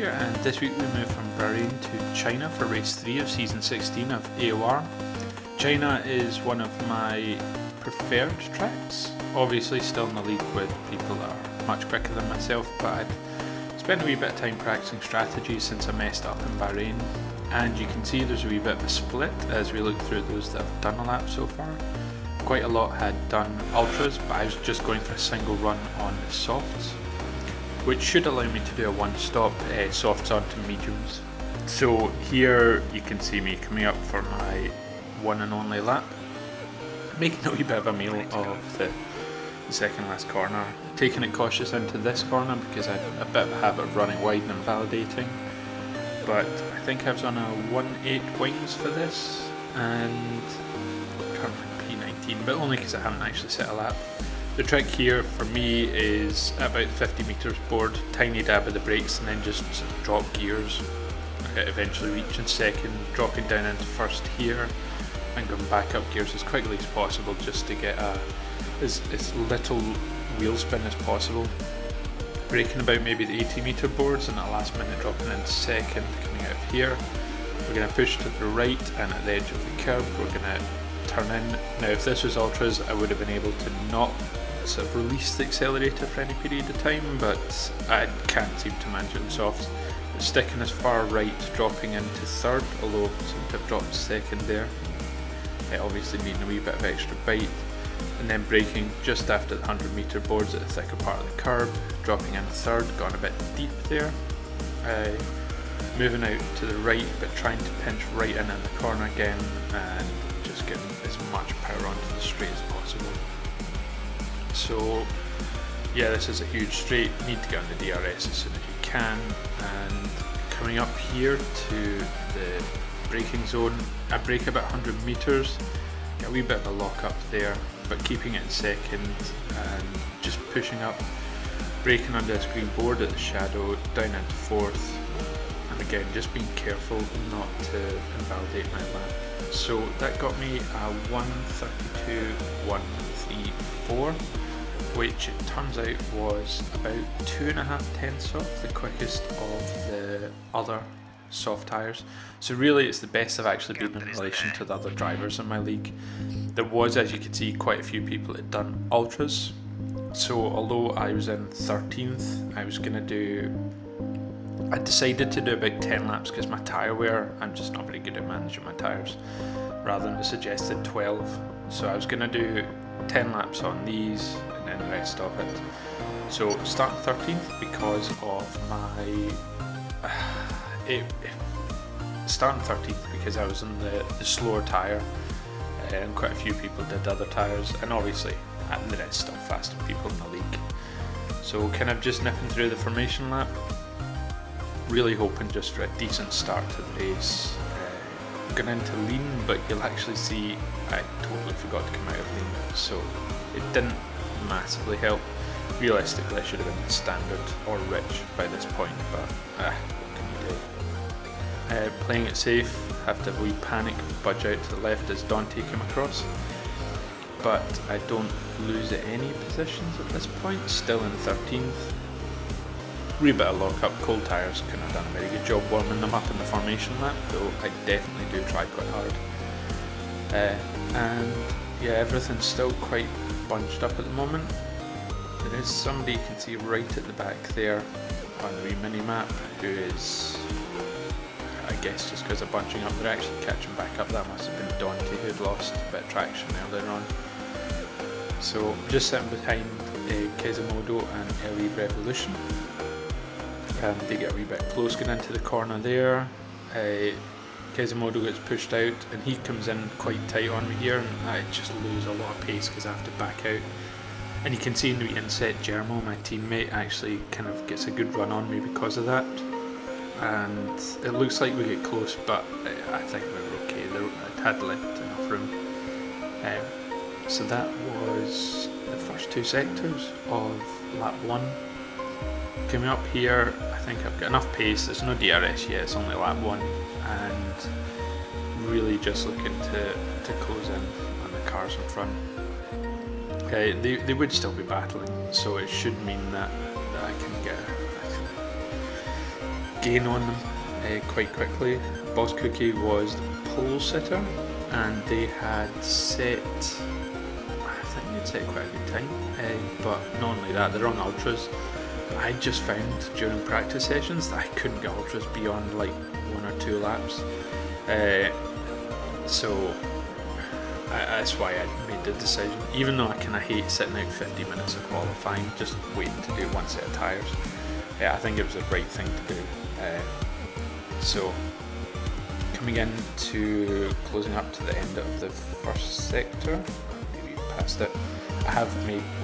here, and this week we move from Bahrain to China for race 3 of season 16 of AOR. China is one of my preferred tracks, obviously still in the league with people that are much quicker than myself, but I'd spent a wee bit of time practicing strategies since I messed up in Bahrain, and you can see there's a wee bit of a split as we look through those that have done a lap so far. Quite a lot had done ultras, but I was just going for a single run on the softs, which should allow me to do a one-stop softs onto mediums. So here you can see me coming up for my one and only lap, making a wee bit of a meal of the second last corner, taking it cautious into this corner because I had a bit of a habit of running wide and validating, but I think I was on a 1.8 wings for this and currently P19, but only because I haven't actually set a lap. The trick here for me is about 50 meters board, tiny dab of the brakes and then just drop gears, eventually reaching second, dropping down into first here and going back up gears as quickly as possible just to get as little wheel spin as possible. Braking about maybe the 80 meter boards and at the last minute dropping into second, coming out of here. We're going to push to the right and at the edge of the curve we're going to turn in. Now if this was ultras I would have been able to not sort of release the accelerator for any period of time, but I can't seem to manage it in softs. It's sticking as far right, dropping into third, although I seem to have dropped second there. Obviously needing a wee bit of extra bite, and then braking just after the 100 meter boards at the thicker part of the curb, dropping in third, gone a bit deep there. Moving out to the right but trying to pinch right in the corner again and just getting as much power onto the straight as possible. So yeah, this is a huge straight, need to get on the DRS as soon as you can, and coming up here to the braking zone, I brake about 100 meters, get a wee bit of a lock up there, but keeping it in second and just pushing up, braking under this green board at the shadow, down into fourth, and again just being careful not to invalidate my lap. So that got me a 1:32.134, which it turns out was about 2.5 tenths off the quickest of the other soft tyres. So really it's the best I've actually been in relation to the other drivers in my league. There was, as you can see, quite a few people that had done ultras. So although I was in 13th, I decided to do about 10 laps because my tyre wear, I'm just not very good at managing my tyres, rather than the suggested 12. So I was going to do 10 laps on these and then the rest of it. So starting 13th because of my starting 13th because I was in the slower tyre, and quite a few people did other tyres, and obviously the rest still faster people in the league. So kind of just nipping through the formation lap, really hoping just for a decent start to the race. Going into lean, but you'll actually see I totally forgot to come out of lean, so it didn't massively help. Realistically I should have been standard or rich by this point, but what can you do? Playing it safe, have to have a wee panic, budge out to the left as Dante came across, but I don't lose any positions at this point, still in 13th. Wee bit of lock up, cold tyres, couldn't have done a very good job warming them up in the formation lap, though I definitely do try quite hard. And yeah, everything's still quite bunched up at the moment. There is somebody you can see right at the back there on the wee mini map who is, I guess just because of bunching up, they're actually catching back up. That must have been Dante who had lost a bit of traction earlier on. So just sitting behind Quasimodo and LE Revolution. They get a wee bit close going into the corner there. Quasimodo gets pushed out and he comes in quite tight on me here, and I just lose a lot of pace because I have to back out. And you can see in the inset Germo, my teammate, actually kind of gets a good run on me because of that. And it looks like we get close, but I think we were okay. It had left enough room. So that was the first two sectors of lap 1. Coming up here, I think I've got enough pace. There's no DRS yet, it's only lap 1, and really just looking to close in on the cars in front. They would still be battling, so it should mean that I can gain on them quite quickly. Boss Cookie was the pole sitter, and they had set, I think they'd set quite a good time, but not only that, they're on ultras. I just found during practice sessions that I couldn't get ultras beyond like 1 or 2 laps, so that's why I made the decision. Even though I kind of hate sitting out 50 minutes of qualifying, just waiting to do one set of tyres, I think it was the right thing to do. So coming in to closing up to the end of the first sector, maybe past it, I have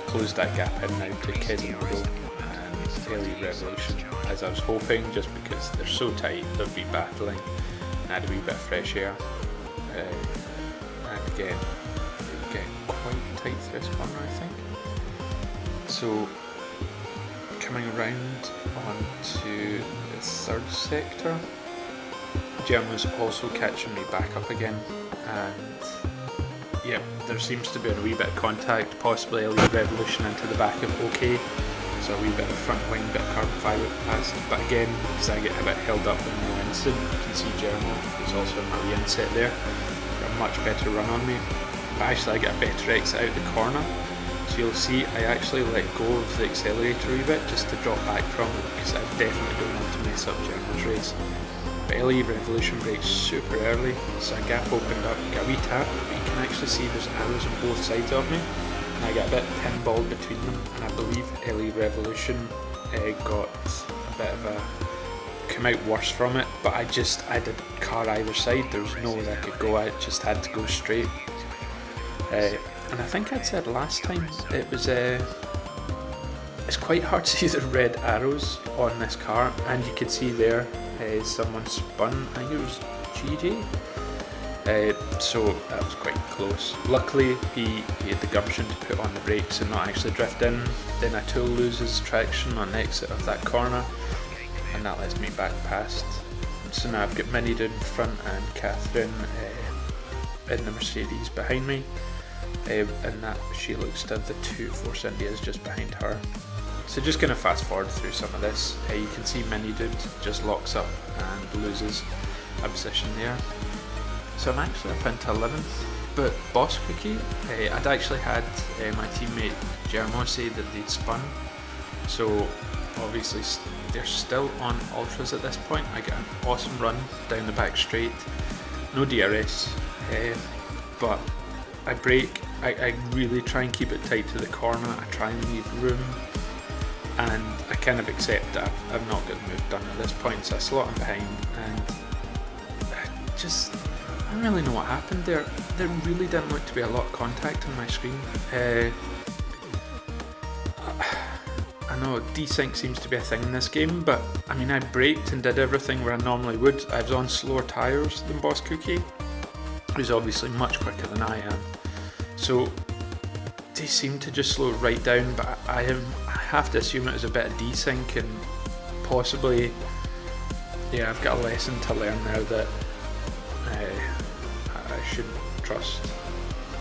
closed that gap in now to Kesimodo and Elite Revolution, as I was hoping, just because they're so tight, they'll be battling, and I had a wee bit of fresh air. And again, they get quite tight through this corner, I think. So coming around onto the third sector, Jem was also catching me back up again, and yeah, there seems to be a wee bit of contact, possibly a Elite Revolution into the back of OK, so a wee bit of front wing, bit of carbon fibre pass, but again, because I get a bit held up in the instant, you can see Jeremy is also in my wee inset there, got a much better run on me, but actually I get a better exit out the corner, so you'll see I actually let go of the accelerator a wee bit just to drop back from it, because I definitely don't want to mess up Jeremy's race. But LE Revolution brakes super early, so a gap opened up, got a wee tap, but you can actually see there's arrows on both sides of me, and I got a bit pinballed between them, and I believe LE Revolution got a bit of a, come out worse from it, but I had a car either side, there was no way I could go, I just had to go straight. And I think I'd said last time, it was it's quite hard to see the red arrows on this car, and you could see there someone spun, I think it was GJ, so that was quite close. Luckily he had the gumption to put on the brakes and not actually drift in, then a tool loses traction on the exit of that corner, and that lets me back past. So now I've got Minnie in front and Catherine in the Mercedes behind me, and that she looks to have the 2 Force Indias just behind her. So just going to fast forward through some of this. You can see Mini Dude just locks up and loses a position there. So I'm actually up into 11th, but Boss Cookie, I'd actually had my teammate Jermo say that they'd spun, so obviously they're still on ultras at this point. I get an awesome run down the back straight, no DRS, but I brake, I really try and keep it tight to the corner, I try and leave room, and I kind of accept that I've not got the move done at this point, so I slot in behind, and I don't really know what happened there. There really didn't look to be a lot of contact on my screen. I know desync seems to be a thing in this game, but I mean, I braked and did everything where I normally would. I was on slower tyres than Boss Cookie, who's obviously much quicker than I am, so they seem to just slow right down, but I have to assume it was a bit of desync, and possibly, yeah, I've got a lesson to learn now that I shouldn't trust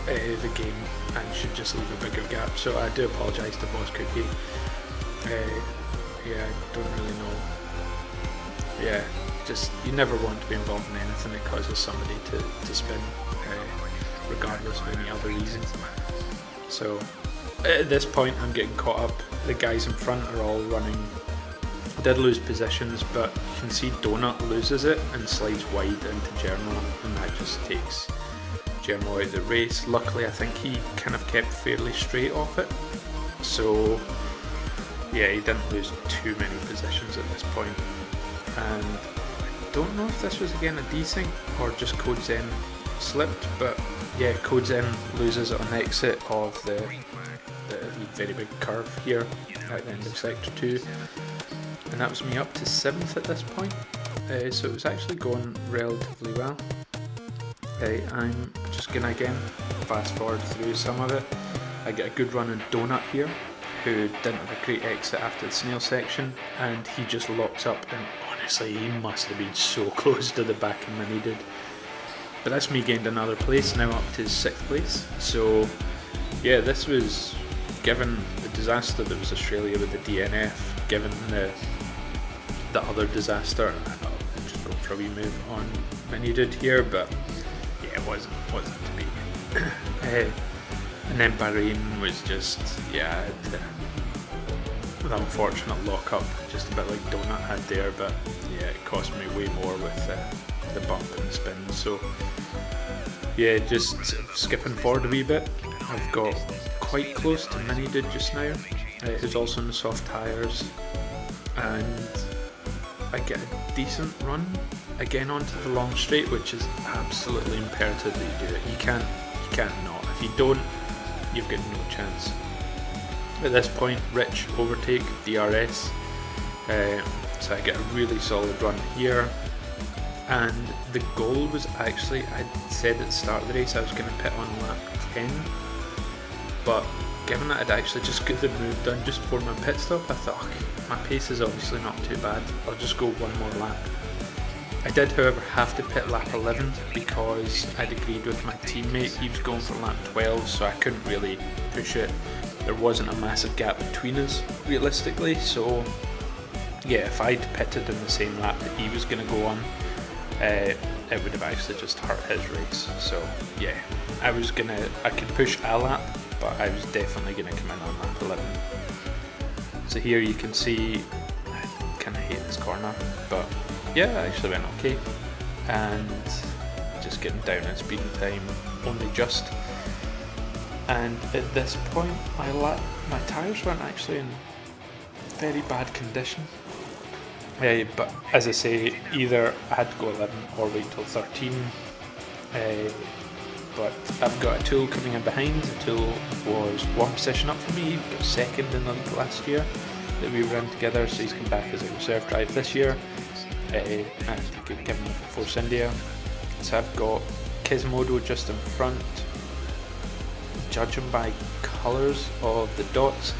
the game and should just leave a bigger gap, so I do apologise to Boss Cookie. Yeah, I don't really know. Yeah, just, you never want to be involved in anything that causes somebody to spin, regardless of any other reason. So at this point I'm getting caught up. The guys in front are all running. I did lose positions, but you can see Donut loses it and slides wide into Germo, and that just takes Germo out of the race. Luckily I think he kind of kept fairly straight off it, so yeah, he didn't lose too many positions at this point. And I don't know if this was again a desync or just Code Zen slipped, but yeah, Code Zen loses it on the exit of the very big curve here at the end of sector 2, and that was me up to 7th at this point, so it was actually going relatively well. I'm just gonna again fast forward through some of it. I get a good run on Donut here, who didn't have a great exit after the snail section, and he just locks up, and honestly he must have been so close to the back of Mini Dude. But that's me gained another place, now up to 6th place. So yeah, this was, given the disaster that was Australia with the DNF, given the the other disaster. I'll just go for a wee move on Mini Dude here, but yeah, it wasn't to be. And then Bahrain was just, yeah, the unfortunate lock-up, just a bit like Donut had there, but yeah, it cost me way more with the bump and spin. So yeah, just skipping forward a wee bit, I've got quite close to Mini Dude just now. It was also in the soft tyres, and I get a decent run again onto the long straight, which is absolutely imperative that you do it. You can't not. If you don't, you've got no chance. At this point, Rich overtake DRS, so I get a really solid run here. And the goal was actually, I said at the start of the race I was going to pit on lap 10, but given that I'd actually just got the move done just before my pit stop, I thought, okay, my pace is obviously not too bad, I'll just go one more lap. I did, however, have to pit lap 11 because I'd agreed with my teammate, he was going for lap 12, so I couldn't really push it. There wasn't a massive gap between us, realistically, so yeah, if I'd pitted in the same lap that he was going to go on, it would have actually just hurt his race. So yeah, I could push a lap, but I was definitely going to come in on lap 11. So here you can see, I kind of hate this corner, but yeah, I actually went okay, and just getting down in speed and time only just. And at this point, my tyres weren't actually in very bad condition. But as I say, either I had to go 11 or wait till 13. But I've got a tool coming in behind. The tool was one position up for me. He got second in the league last year that we were in together, so he's come back as a reserve drive this year. And given him Force India. So I've got Gizmodo just in front. Judging by colours of the dots,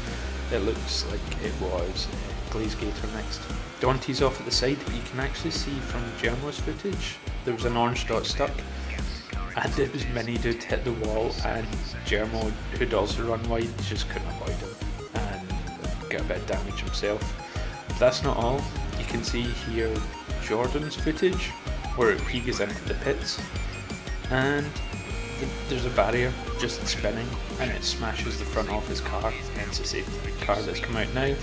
it looks like it was Glazegator next. Dante's off at the side, but you can actually see from journalist footage there was an orange dot stuck, and it was Mini Dude hit the wall, and Germo, who'd also run wide, just couldn't avoid him and got a bit of damage himself. But that's not all. You can see here Jordan's footage where he goes into the pits, and there's a barrier just spinning, and it smashes the front of his car, hence the safety car that's come out now.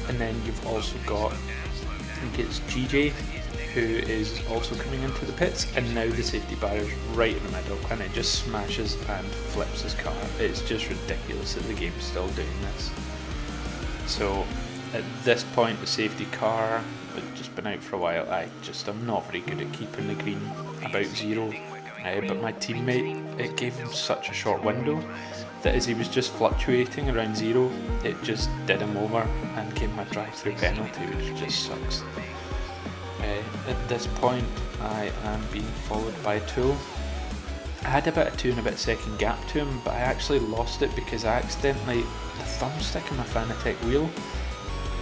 And then you've also got, I think it's GJ, who is also coming into the pits, and now the safety barrier's right in the middle, and it just smashes and flips his car. It's just ridiculous that the game's still doing this. So at this point, the safety car had just been out for a while. I'm not very good at keeping the green about zero, but my teammate, it gave him such a short window that as he was just fluctuating around zero, it just did him over and gave him a drive-through penalty, which just sucks. At this point, I am being followed by a tool. I had about a 2.5 second gap to him, but I actually lost it because I accidentally, the thumbstick on my Fanatec wheel,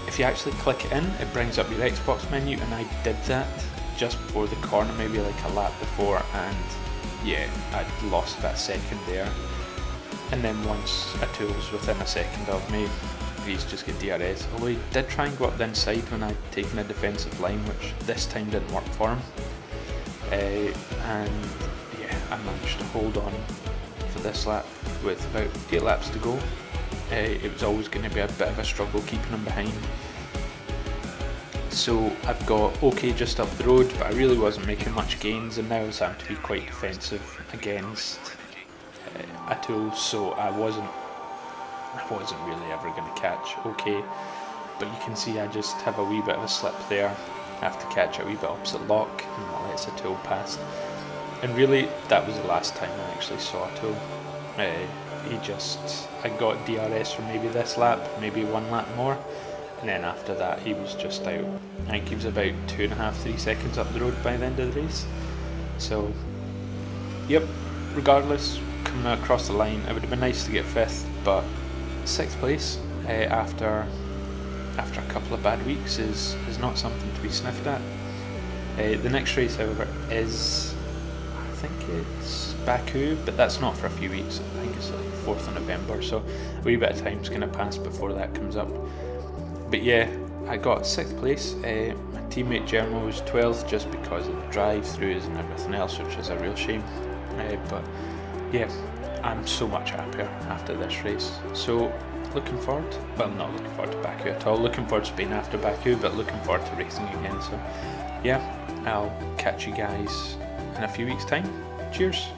if you actually click it in, it brings up your Xbox menu, and I did that just before the corner, maybe like a lap before, and yeah, I'd lost that second there. And then once a tool's within a second of me, he's just got DRS. Although he did try and go up the inside when I'd taken a defensive line, which this time didn't work for him. And yeah, I managed to hold on for this lap with about 8 laps to go. It was always going to be a bit of a struggle keeping him behind. So I've got OK just up the road, but I really wasn't making much gains, and now I was having to be quite defensive against a tool, so I wasn't really ever going to catch OK. But you can see I just have a wee bit of a slip there. I have to catch a wee bit opposite lock, and that lets a tool past. And really, that was the last time I actually saw a tool. I got DRS for maybe this lap, maybe 1 lap more, and then after that he was just out. I think he was about 2.5-3 seconds up the road by the end of the race. So, yep, regardless, coming across the line, it would have been nice to get 5th, but 6th place after a couple of bad weeks is not something to be sniffed at. The next race, however, is, I think it's Baku, but that's not for a few weeks. I think it's like 4th of November, so a wee bit of time's going to pass before that comes up. But yeah, I got 6th place. My teammate Jermo was 12th just because of the drive-throughs and everything else, which is a real shame. But yeah, I'm so much happier after this race. So looking forward, well, not looking forward to Baku at all, looking forward to Spain after Baku, but looking forward to racing again. So yeah, I'll catch you guys in a few weeks' time. Cheers.